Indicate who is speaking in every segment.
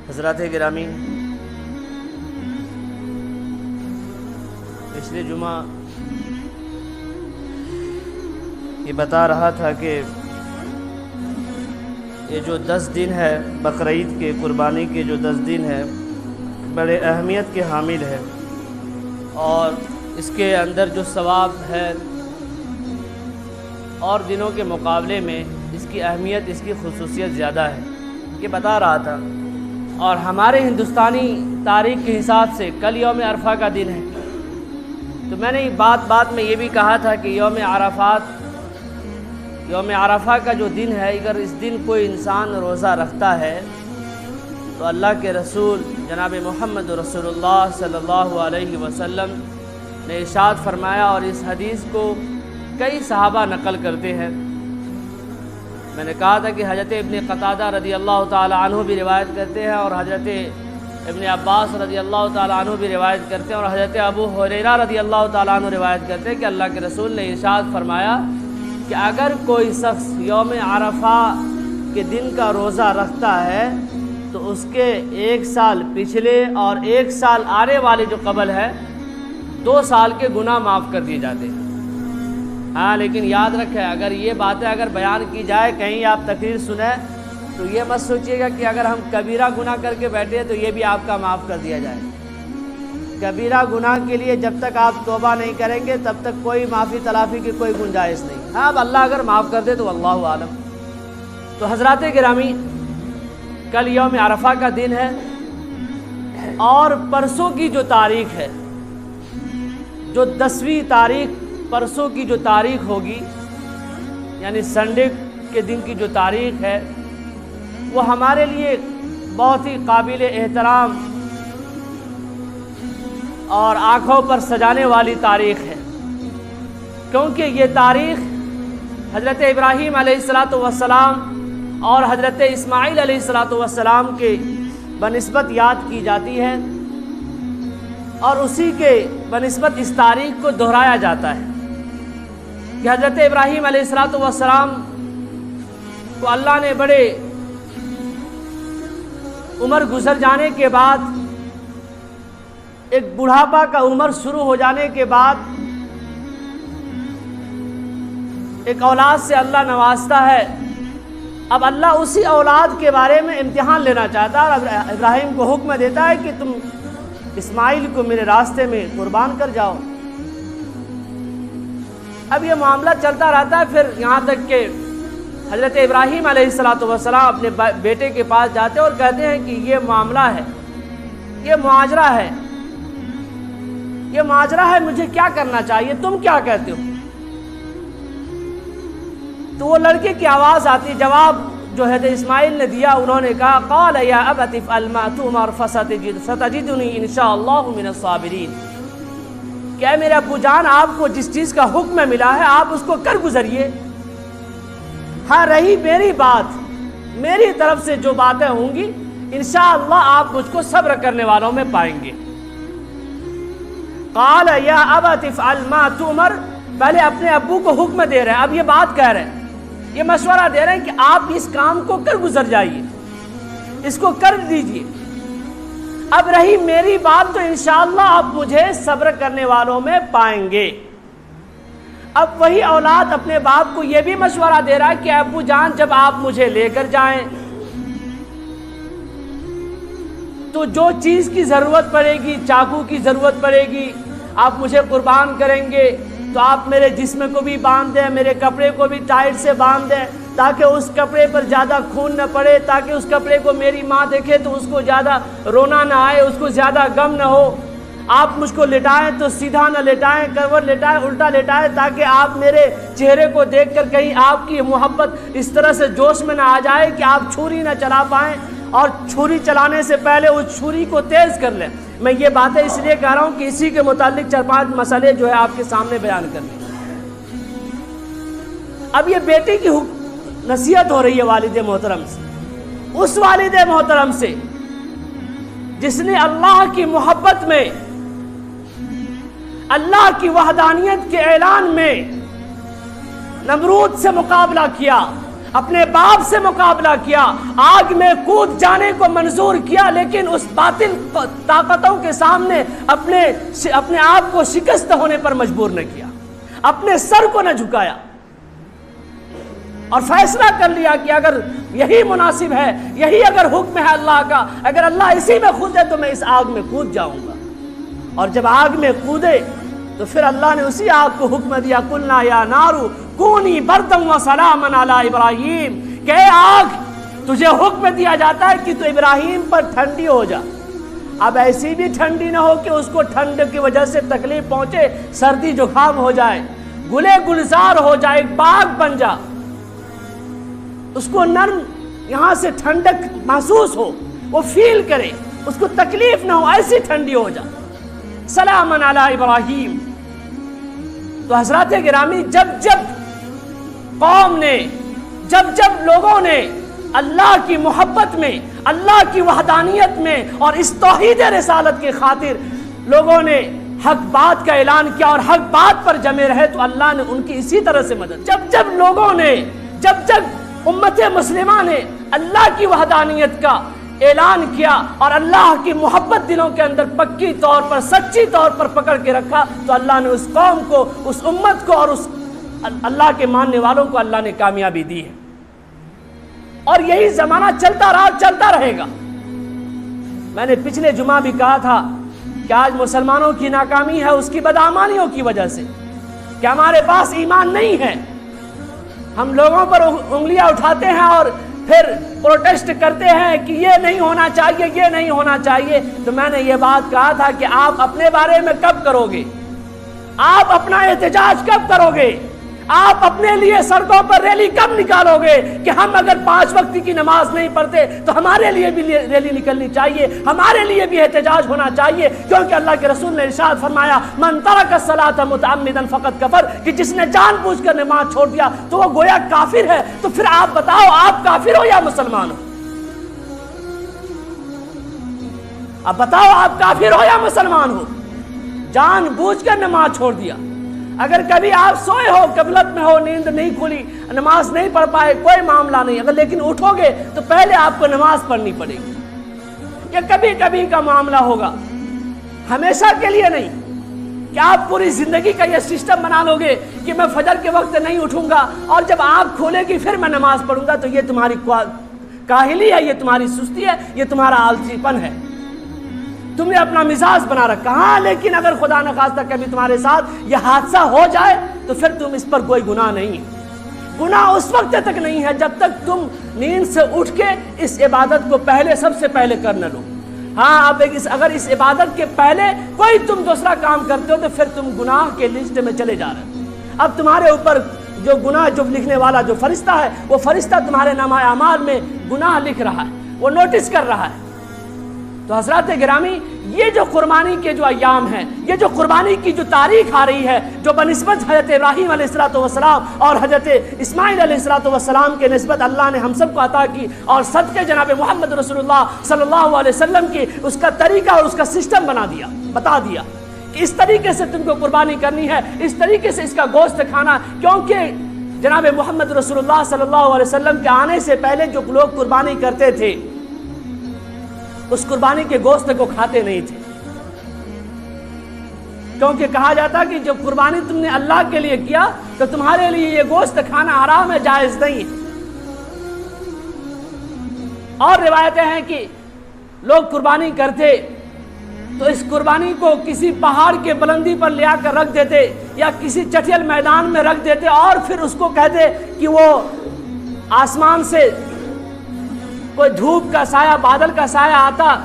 Speaker 1: حضرات گرامی، پچھلے جمعہ یہ بتا رہا تھا کہ یہ جو 10 دن ہے بقرعید کے، قربانی کے جو 10 دن ہے، بڑے اہمیت کے حامل ہے، اور اس کے اندر جو ثواب ہے اور دنوں کے مقابلے میں اس کی اہمیت، اس کی خصوصیت زیادہ ہے، یہ بتا رہا تھا۔ اور ہمارے ہندوستانی تاریخ کے حساب سے کل یوم عرفہ کا دن ہے، تو میں نے بات میں یہ بھی کہا تھا کہ یوم عرفہ کا جو دن ہے، اگر اس دن کوئی انسان روزہ رکھتا ہے تو اللہ کے رسول جناب محمد رسول اللہ صلی اللہ علیہ وسلم نے ارشاد فرمایا، اور اس حدیث کو کئی صحابہ نقل کرتے ہیں۔ میں نے کہا تھا کہ حضرت ابن قتادہ رضی اللہ تعالی عنہ بھی روایت کرتے ہیں، اور حضرت ابن عباس رضی اللہ تعالی عنہ بھی روایت کرتے ہیں، اور حضرت ابو ہریرہ رضی اللہ تعالی عنہ روایت کرتے ہیں کہ اللہ کے رسول نے ارشاد فرمایا کہ اگر کوئی شخص یوم عرفہ کے دن کا روزہ رکھتا ہے تو اس کے 1 سال پچھلے اور 1 سال آنے والے جو قبل ہے 2 سال کے گناہ معاف کر دیے جاتے ہیں۔ ہاں، لیکن یاد رکھیں، اگر یہ باتیں اگر بیان کی جائے، کہیں آپ تقریر سنیں تو یہ مت سوچیے گا کہ اگر ہم کبیرہ گناہ کر کے بیٹھے تو یہ بھی آپ کا معاف کر دیا جائے۔ کبیرہ گناہ کے لیے جب تک آپ توبہ نہیں کریں گے تب تک کوئی معافی تلافی کی کوئی گنجائش نہیں۔ ہاں، اب اللہ اگر معاف کر دے تو اللہ عالم۔ تو حضرات گرامی، کل یوم عرفہ کا دن ہے، اور پرسوں کی جو تاریخ ہے، جو 10ویں تاریخ، پرسوں کی جو تاریخ ہوگی، یعنی سنڈے کے دن کی جو تاریخ ہے، وہ ہمارے لیے بہت ہی قابل احترام اور آنکھوں پر سجانے والی تاریخ ہے، کیونکہ یہ تاریخ حضرت ابراہیم علیہ السلام اور حضرت اسماعیل علیہ السلام کے بنسبت یاد کی جاتی ہے، اور اسی کے بنسبت اس تاریخ کو دہرایا جاتا ہے کہ حضرت ابراہیم علیہ السلام کو اللہ نے بڑے عمر گزر جانے کے بعد، ایک بڑھاپا کا عمر شروع ہو جانے کے بعد، ایک اولاد سے اللہ نوازتا ہے۔ اب اللہ اسی اولاد کے بارے میں امتحان لینا چاہتا ہے، اور ابراہیم کو حکم دیتا ہے کہ تم اسماعیل کو میرے راستے میں قربان کر جاؤ۔ اب یہ معاملہ چلتا رہتا ہے، پھر یہاں تک کہ حضرت ابراہیم علیہ السلام اپنے بیٹے کے پاس جاتے ہیں اور کہتے ہیں کہ یہ معاملہ ہے، یہ معاجرہ ہے، مجھے کیا کرنا چاہیے، تم کیا کہتے ہو؟ تو وہ لڑکے کی آواز آتی، جواب جو حضرت اسماعیل نے دیا، انہوں نے کہا قال یا ابت افعل ما تؤمر ستجدنی ان شاء اللہ من الصابرین، کہ اے میرے ابو جان، آپ کو جس چیز کا حکم ملا ہے آپ اس کو کر گزریے۔ ہاں، رہی میری بات، میری طرف سے جو باتیں ہوں گی انشاءاللہ آپ مجھ کو صبر کرنے والوں میں پائیں گے۔ قال یا ابت افعل ما تؤمر، پہلے اپنے ابو کو حکم دے رہے ہیں، اب یہ بات کہہ رہے ہیں، یہ مشورہ دے رہے ہیں کہ آپ اس کام کو کر گزر جائیے، اس کو کر دیجئے۔ اب رہی میری بات تو انشاءاللہ آپ مجھے صبر کرنے والوں میں پائیں گے۔ اب وہی اولاد اپنے باپ کو یہ بھی مشورہ دے رہا ہے کہ ابو جان، جب آپ مجھے لے کر جائیں تو جو چیز کی ضرورت پڑے گی، چاقو کی ضرورت پڑے گی، آپ مجھے قربان کریں گے تو آپ میرے جسم کو بھی باندھ دیں، میرے کپڑے کو بھی ٹائٹ سے باندھ دیں، تاکہ اس کپڑے پر زیادہ خون نہ پڑے، تاکہ اس کپڑے کو میری ماں دیکھے تو اس کو زیادہ رونا نہ آئے، اس کو زیادہ غم نہ ہو۔ آپ مجھ کو لٹائیں تو سیدھا نہ لٹائیں، کروٹ لٹائیں، الٹا لٹائیں، تاکہ آپ میرے چہرے کو دیکھ کر کہیں آپ کی محبت اس طرح سے جوش میں نہ آ جائے کہ آپ چھری نہ چلا پائیں، اور چھری چلانے سے پہلے اس چھری کو تیز کر لیں۔ میں یہ باتیں اس لیے کہہ رہا ہوں کہ اسی کے متعلق 4-5 مسئلے جو ہے آپ کے سامنے بیان کرنے۔ اب یہ بیٹے کی نصیحت ہو رہی ہے والد محترم سے، اس والد محترم سے جس نے اللہ کی محبت میں، اللہ کی وحدانیت کے اعلان میں نمرود سے مقابلہ کیا، اپنے باپ سے مقابلہ کیا، آگ میں کود جانے کو منظور کیا، لیکن اس باطل طاقتوں کے سامنے اپنے آپ کو شکست ہونے پر مجبور نہ کیا، اپنے سر کو نہ جھکایا، اور فیصلہ کر لیا کہ اگر یہی مناسب ہے، یہی اگر حکم ہے اللہ کا، اگر اللہ اسی میں کودے تو میں اس آگ میں کود جاؤں گا۔ اور جب آگ میں کودے تو پھر اللہ نے اسی آگ کو حکم دیا، قلنا یا نار کونی بردا وسلاما علی ابراہیم، کہ اے آگ تجھے حکم دیا جاتا ہے کہ تو ابراہیم پر ٹھنڈی ہو جا۔ اب ایسی بھی ٹھنڈی نہ ہو کہ اس کو ٹھنڈ کی وجہ سے تکلیف پہنچے، سردی زکام ہو جائے، گلے گلزار ہو جائے، باغ بن جا، اس کو نرم یہاں سے ٹھنڈک محسوس ہو، وہ فیل کرے، اس کو تکلیف نہ ہو، ایسی ٹھنڈی ہو جا۔ سلام علی ابراہیم۔ تو حضرات گرامی، جب جب قوم نے، جب لوگوں نے اللہ کی محبت میں، اللہ کی وحدانیت میں اور اس توحید رسالت کی خاطر لوگوں نے حق بات کا اعلان کیا اور حق بات پر جمے رہے، تو اللہ نے ان کی اسی طرح سے مدد۔ جب لوگوں نے، جب امت مسلمہ نے اللہ کی وحدانیت کا اعلان کیا اور اللہ کی محبت دلوں کے اندر پکی طور پر، سچی طور پر پکڑ کے رکھا، تو اللہ نے اس قوم کو، اس امت کو اور اس اللہ کے ماننے والوں کو اللہ نے کامیابی دی ہے۔ اور یہی زمانہ چلتا رہا، چلتا رہے گا۔ میں نے پچھلے جمعہ بھی کہا تھا کہ آج مسلمانوں کی ناکامی ہے اس کی بدعمالیوں کی وجہ سے، کہ ہمارے پاس ایمان نہیں ہے، ہم لوگوں پر انگلیاں اٹھاتے ہیں اور پھر پروٹیسٹ کرتے ہیں کہ یہ نہیں ہونا چاہیے، یہ نہیں ہونا چاہیے۔ تو میں نے یہ بات کہا تھا کہ آپ اپنے بارے میں کب کرو گے؟ آپ اپنا احتجاج کب کرو گے؟ آپ اپنے لیے سڑکوں پر ریلی کب نکالو گے کہ ہم اگر 5 وقت کی نماز نہیں پڑھتے تو ہمارے لیے بھی ریلی نکلنی چاہیے، ہمارے لیے بھی احتجاج ہونا چاہیے؟ کیونکہ اللہ کے رسول نے ارشاد فرمایا، من ترک الصلاۃ متعمدا فقد کفر، کہ جس نے جان بوجھ کر نماز چھوڑ دیا تو وہ گویا کافر ہے۔ تو پھر آپ بتاؤ، آپ کافر ہو یا مسلمان ہو؟ اب بتاؤ، آپ کافر ہو یا مسلمان ہو؟ جان بوجھ کر نماز چھوڑ دیا۔ اگر کبھی آپ سوئے ہو، غفلت میں ہو، نیند نہیں کھلی، نماز نہیں پڑھ پائے، کوئی معاملہ نہیں، اگر لیکن اٹھو گے تو پہلے آپ کو نماز پڑھنی پڑے گی۔ یہ کبھی کبھی کا معاملہ ہوگا، ہمیشہ کے لیے نہیں کہ آپ پوری زندگی کا یہ سسٹم بنا لو گے کہ میں فجر کے وقت نہیں اٹھوں گا اور جب آنکھ کھولے گی پھر میں نماز پڑھوں گا۔ تو یہ تمہاری کاہلی ہے، یہ تمہاری سستی ہے، یہ تمہارا آلسی پن ہے، تم نے اپنا مزاج بنا رکھا۔ ہاں، لیکن اگر خدا نخواستہ کبھی تمہارے ساتھ یہ حادثہ ہو جائے تو پھر تم اس پر کوئی گناہ نہیں ہے۔ گناہ اس وقت تک نہیں ہے جب تک تم نیند سے اٹھ کے اس عبادت کو سب سے پہلے کر نہ لو۔ ہاں، اب اگر اس عبادت کے پہلے کوئی تم دوسرا کام کرتے ہو تو پھر تم گناہ کے لسٹ میں چلے جا رہے ہو۔ اب تمہارے اوپر جو گناہ، جو لکھنے والا جو فرشتہ ہے، وہ فرشتہ تمہارے نامہ اعمال میں گناہ لکھ رہا ہے، وہ نوٹس کر رہا ہے۔ تو حضرات گرامی، یہ جو قربانی کے جو ایام ہیں، یہ جو قربانی کی جو تاریخ آ رہی ہے، جو بنسبت حضرت ابراہیم علیہ السلام اور حضرت اسماعیل علیہ السلام کے نسبت اللہ نے ہم سب کو عطا کی، اور صدقے جناب محمد رسول اللہ صلی اللہ علیہ وسلم کی اس کا طریقہ اور اس کا سسٹم بتا دیا کہ اس طریقے سے تم کو قربانی کرنی ہے، اس طریقے سے اس کا گوشت کھانا۔ کیونکہ جناب محمد رسول اللہ صلی اللہ علیہ وسلم کے آنے سے پہلے جو لوگ قربانی کرتے تھے اس قربانی کے گوشت کو کھاتے نہیں تھے، کیونکہ کہا جاتا کہ جب قربانی تم نے اللہ کے لیے کیا تو تمہارے لیے یہ گوشت کھانا حرام ہے، جائز نہیں ہے۔ اور روایتیں ہیں کہ لوگ قربانی کرتے تو اس قربانی کو کسی پہاڑ کے بلندی پر لے آ کر رکھ دیتے یا کسی چٹیل میدان میں رکھ دیتے، اور پھر اس کو کہتے کہ وہ آسمان سے کوئی دھوپ کا سایہ، بادل کا سایہ آتا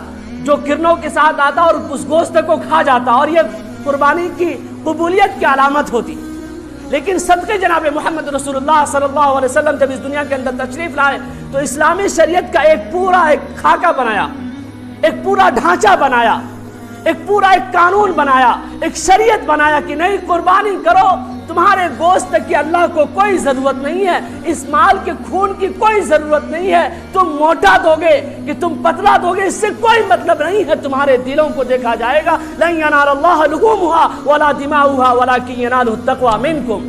Speaker 1: جو کرنوں کے ساتھ آتا اور اس گوشت کو کھا جاتا، اور یہ قربانی کی قبولیت کی علامت ہوتی۔ لیکن صدقے جناب محمد رسول اللہ صلی اللہ علیہ وسلم جب اس دنیا کے اندر تشریف لائے تو اسلامی شریعت کا ایک خاکہ بنایا، ایک پورا ڈھانچہ بنایا، ایک قانون بنایا، ایک شریعت بنایا کہ نہیں، قربانی کرو، تمہارے گوشت کی اللہ کو کوئی ضرورت نہیں ہے، اس مال کے خون کی کوئی ضرورت نہیں ہے، تم موٹا دو گے کہ تم پتلا دو گے، اس سے کوئی مطلب نہیں ہے، تمہارے دلوں کو دیکھا جائے گا۔ لن ینال اللہ لحومها ولا دماؤها ولکن ینالہ التقوی منکم۔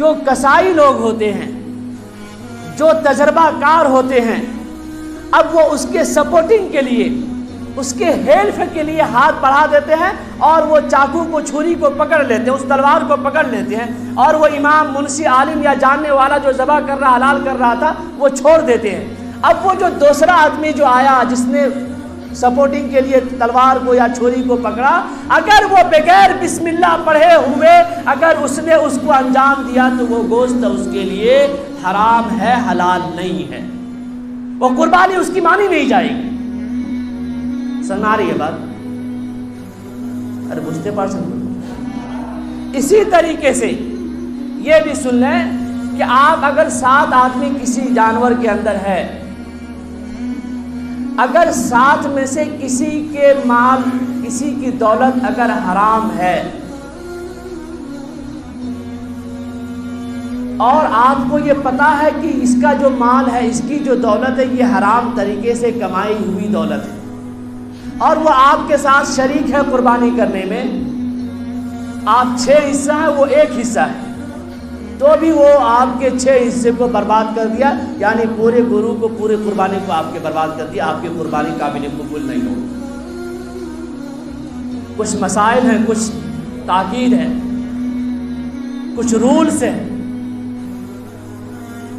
Speaker 1: جو کسائی لوگ ہوتے ہیں، جو تجربہ کار ہوتے ہیں، اب وہ اس کے سپورٹنگ کے لیے، اس کے ہیلپ کے لیے ہاتھ بڑھا دیتے ہیں اور وہ چاقو کو، چھری کو پکڑ لیتے ہیں، اس تلوار کو پکڑ لیتے ہیں، اور وہ امام، منشی، عالم یا جاننے والا جو ذبح کر رہا، حلال کر رہا تھا، وہ چھوڑ دیتے ہیں۔ اب وہ جو دوسرا آدمی جو آیا، جس نے سپورٹنگ کے لیے تلوار کو یا چھری کو پکڑا، اگر وہ بغیر بسم اللہ پڑھے ہوئے اگر اس نے اس کو انجام دیا تو وہ گوشت اس کے لیے حرام ہے، حلال نہیں ہے، وہ قربانی اس کی مانی نہیں جائے گی۔ سمجھ آ رہی ہے بات؟ ارے بجھتے پار سمجھ۔ اسی طریقے سے یہ بھی سن لیں کہ آپ اگر 7 آدمی کسی جانور کے اندر ہے، اگر 7 میں سے کسی کے مال، کسی کی دولت اگر حرام ہے اور آپ کو یہ پتا ہے کہ اس کا جو مال ہے، اس کی جو دولت ہے، یہ حرام طریقے سے کمائی ہوئی دولت ہے، اور وہ آپ کے ساتھ شریک ہے قربانی کرنے میں، آپ 6 حصہ ہیں، وہ 1 حصہ ہے، تو بھی وہ آپ کے 6 حصے کو برباد کر دیا، یعنی پورے گروہ کو، پورے قربانی کو آپ کے برباد کر دیا، آپ کی قربانی قابل قبول نہیں ہو۔ کچھ مسائل ہیں، کچھ تاکید ہے، کچھ رولز ہیں،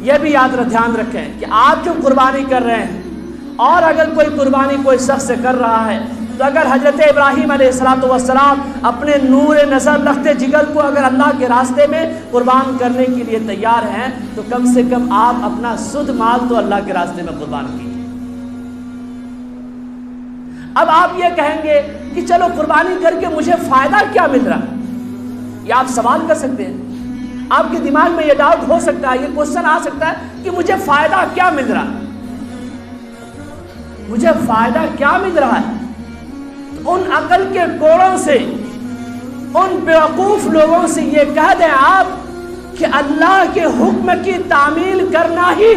Speaker 1: یہ بھی یاد دھیان رکھیں کہ آپ جو قربانی کر رہے ہیں، اور اگر کوئی قربانی کوئی شخص سے کر رہا ہے تو اگر حضرت ابراہیم علیہ السلام اپنے نور نظر رکھتے جگر کو اگر اللہ کے راستے میں قربان کرنے کے لیے تیار ہیں تو کم سے کم آپ اپنا سود مال تو اللہ کے راستے میں قربان کیجیے۔ اب آپ یہ کہیں گے کہ چلو قربانی کر کے مجھے فائدہ کیا مل رہا ہے، یہ آپ سوال کر سکتے ہیں، آپ کے دماغ میں یہ ڈاؤٹ ہو سکتا ہے، یہ کوشچن آ سکتا ہے کہ مجھے فائدہ کیا مل رہا ہے، مجھے فائدہ کیا مل رہا ہے؟ تو ان عقل کے کوڑوں سے، ان بیوقوف لوگوں سے یہ کہہ دیں آپ کہ اللہ کے حکم کی تعمیل کرنا ہی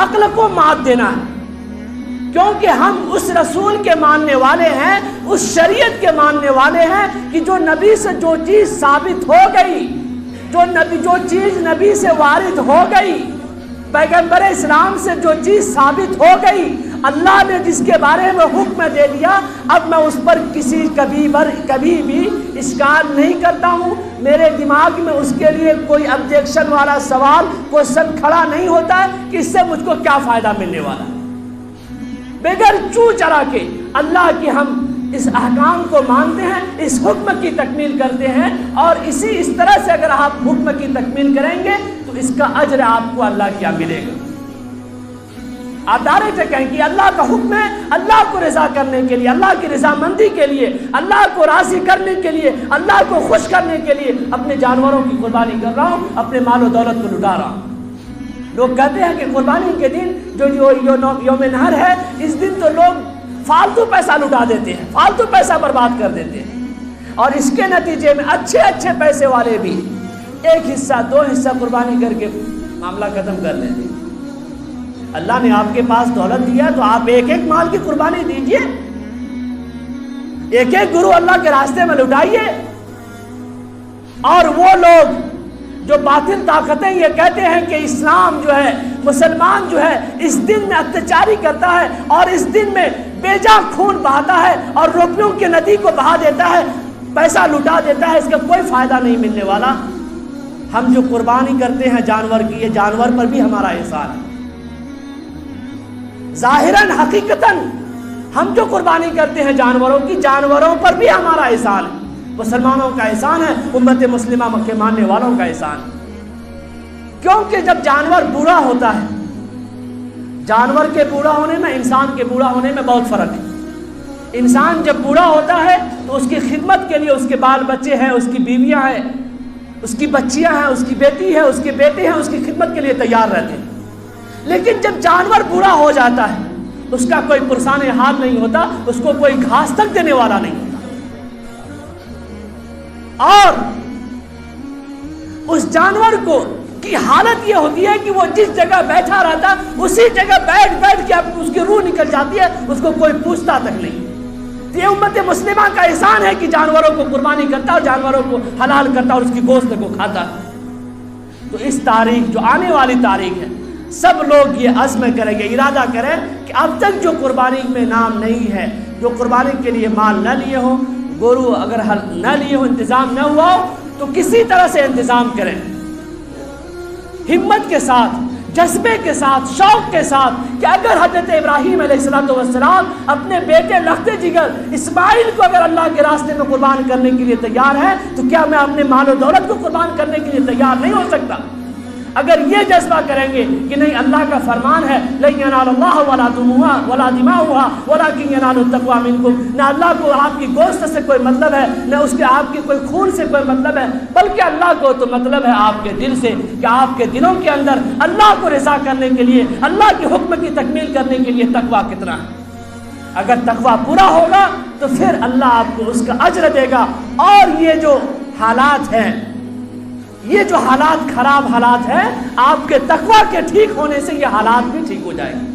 Speaker 1: عقل کو مات دینا ہے، کیونکہ ہم اس رسول کے ماننے والے ہیں، اس شریعت کے ماننے والے ہیں کہ جو نبی سے جو چیز ثابت ہو گئی، جو چیز نبی سے وارد ہو گئی، پیغمبر اسلام سے جو چیز ثابت ہو گئی، اللہ نے جس کے بارے میں حکم دے دیا، اب میں اس پر کبھی بھی اشکال نہیں کرتا ہوں، میرے دماغ میں اس کے لیے کوئی آبجیکشن والا سوال، کوشچن کھڑا نہیں ہوتا ہے کہ اس سے مجھ کو کیا فائدہ ملنے والا ہے۔ بغیر چو چرا کے اللہ کی ہم اس احکام کو مانتے ہیں، اس حکم کی تکمیل کرتے ہیں، اور اس طرح سے اگر آپ حکم کی تکمیل کریں گے تو اس کا اجر آپ کو اللہ کیا ملے گا۔ آپ ڈائریکٹ کہیں کہ اللہ کا حکم ہے، اللہ کو رضا کرنے کے لیے، اللہ کی رضامندی کے لیے، اللہ کو راضی کرنے کے لیے، اللہ کو خوش کرنے کے لیے اپنے جانوروں کی قربانی کر رہا ہوں، اپنے مال و دولت کو لٹا رہا ہوں۔ لوگ کہتے ہیں کہ قربانی کے دن جو یوم نحر ہے، اس دن تو لوگ فالتو پیسہ لٹا دیتے ہیں، فالتو پیسہ برباد کر دیتے ہیں، اور اس کے نتیجے میں اچھے پیسے والے بھی 1 حصہ 2 حصہ قربانی کر کے معاملہ ختم کر لیتے ہیں۔ اللہ نے آپ کے پاس دولت دیا تو آپ 1 مال کی قربانی دیجئے، 1 گروہ اللہ کے راستے میں لٹائیے۔ اور وہ لوگ جو باطل طاقتیں یہ کہتے ہیں کہ اسلام جو ہے، مسلمان جو ہے، اس دن میں اتچاری کرتا ہے اور اس دن میں بے جا خون بہاتا ہے اور روپیوں کی ندی کو بہا دیتا ہے، پیسہ لٹا دیتا ہے، اس کا کوئی فائدہ نہیں ملنے والا۔ ہم جو قربانی کرتے ہیں جانور کی، یہ جانور پر بھی ہمارا احسان ہے، ظاہراً حقیقتاً ہم جو قربانی کرتے ہیں جانوروں کی، جانوروں پر بھی ہمارا احسان ہے، مسلمانوں کا احسان ہے، امت مسلمہ کے ماننے والوں کا احسان ہے۔ کیونکہ جب جانور بوڑھا ہوتا ہے، جانور کے بوڑھا ہونے میں انسان کے بوڑھا ہونے میں بہت فرق ہے۔ انسان جب بوڑھا ہوتا ہے تو اس کی خدمت کے لیے اس کے بال بچے ہیں، اس کی بیویاں ہیں، اس کی بچیاں ہیں، اس کی بیٹی ہے، اس کے بیٹے ہیں، اس کی خدمت کے لیے تیار رہتے ہیں۔ لیکن جب جانور بوڑھا ہو جاتا ہے اس کا کوئی پرسان حال نہیں ہوتا، اس کو کوئی گھاس تک دینے والا نہیں ہوتا، اور اس جانور کو کی حالت یہ ہوتی ہے کہ وہ جس جگہ بیٹھا رہتا اسی جگہ بیٹھ کے اس کی روح نکل جاتی ہے، اس کو کوئی پوچھتا تک نہیں۔ یہ امت مسلمہ کا احسان ہے کہ جانوروں کو قربانی کرتا اور جانوروں کو حلال کرتا اور اس کی گوشت کو کھاتا۔ تو اس تاریخ جو آنے والی تاریخ ہے سب لوگ یہ عزم کریں گے، ارادہ کریں کہ اب تک جو قربانی میں نام نہیں ہے، جو قربانی کے لیے مال نہ لیے ہوں، گورو اگر نہ لیے ہوں، انتظام نہ ہوا ہو تو کسی طرح سے انتظام کریں، ہمت کے ساتھ، جذبے کے ساتھ، شوق کے ساتھ، کہ اگر حضرت ابراہیم علیہ السلام اپنے بیٹے لخت جگر اسماعیل کو اگر اللہ کے راستے میں قربان کرنے کے لیے تیار ہے تو کیا میں اپنے مال و دولت کو قربان کرنے کے لیے تیار نہیں ہو سکتا؟ اگر یہ جذبہ کریں گے کہ نہیں، اللہ کا فرمان ہے لَن يَنَالَ اللَّهَ وَلَا دِمَاؤُهَا وَلَكِنْ يَنَالُ التَّقْوَىٰ مِنكُمْ، نہ اللہ کو آپ کی گوشت سے کوئی مطلب ہے، نہ اس کے آپ کے کوئی خون سے کوئی مطلب ہے، بلکہ اللہ کو تو مطلب ہے آپ کے دل سے، کہ آپ کے دلوں کے اندر اللہ کو رضا کرنے کے لیے، اللہ کے حکم کی تکمیل کرنے کے لیے تقویٰ کتنا ہے۔ اگر تقویٰ پورا ہوگا تو پھر اللہ آپ کو اس کا اجر دے گا، اور یہ جو حالات ہیں، یہ جو حالات خراب حالات ہیں، آپ کے تقویٰ کے ٹھیک ہونے سے یہ حالات بھی ٹھیک ہو جائیں گے۔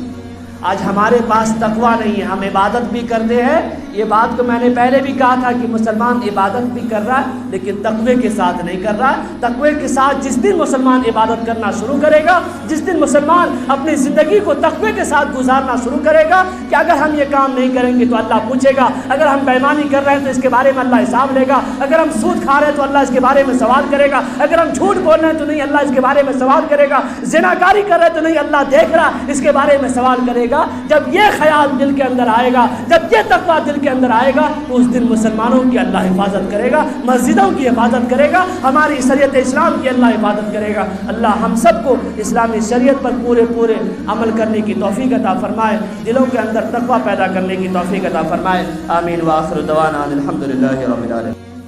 Speaker 1: آج ہمارے پاس تقویٰ نہیں ہے، ہم عبادت بھی کرتے ہیں، یہ بات کو میں نے پہلے بھی کہا تھا کہ مسلمان عبادت بھی کر رہا ہے لیکن تقوی کے ساتھ نہیں کر رہا ہے۔ تقوی کے ساتھ جس دن مسلمان عبادت کرنا شروع کرے گا، جس دن مسلمان اپنی زندگی کو تقوی کے ساتھ گزارنا شروع کرے گا کہ اگر ہم یہ کام نہیں کریں گے تو اللہ پوچھے گا، اگر ہم بےایمانی کر رہے ہیں تو اس کے بارے میں اللہ حساب لے گا، اگر ہم سود کھا رہے ہیں تو اللہ اس کے بارے میں سوال کرے گا، اگر ہم جھوٹ بول رہے ہیں تو نہیں، اللہ اس کے بارے میں سوال کرے گا، زناکاری کر رہے ہیں تو نہیں، اللہ دیکھ رہا، اس کے بارے میں سوال کرے گا۔ جب یہ خیال دل کے اندر آئے گا، جب یہ تقویٰ دل کے اندر آئے گا تو اس دن مسلمانوں کی اللہ حفاظت کرے گا، مسجدوں کی حفاظت کرے گا، ہماری شریعت اسلام کی اللہ حفاظت کرے گا۔ اللہ ہم سب کو اسلامی شریعت پر پورے عمل کرنے کی توفیق عطا فرمائے، دلوں کے اندر تقویٰ پیدا کرنے کی توفیق عطا فرمائے۔ آمین وآخر دعوانا الحمدللہ رب العالمین۔